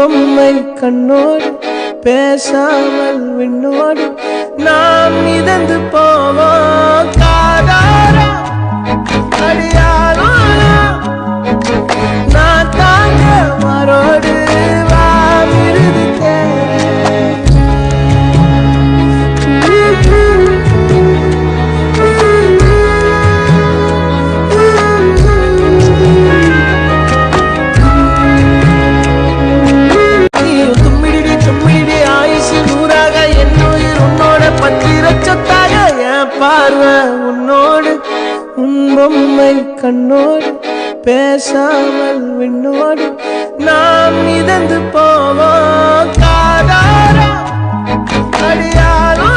பொம்மை கண்ணோடு பேசாமல் விண்ணோடு நாம் மிதந்து போவோம் காதாரா அடியாரா நான் தாங்க மரோடு வா விருது பார்வை உன்னோடு உன் பொம்மை கண்ணோடு பேசாமல் விண்ணோடு நாம் மிதந்து போவோம் காதாரா அடியாரா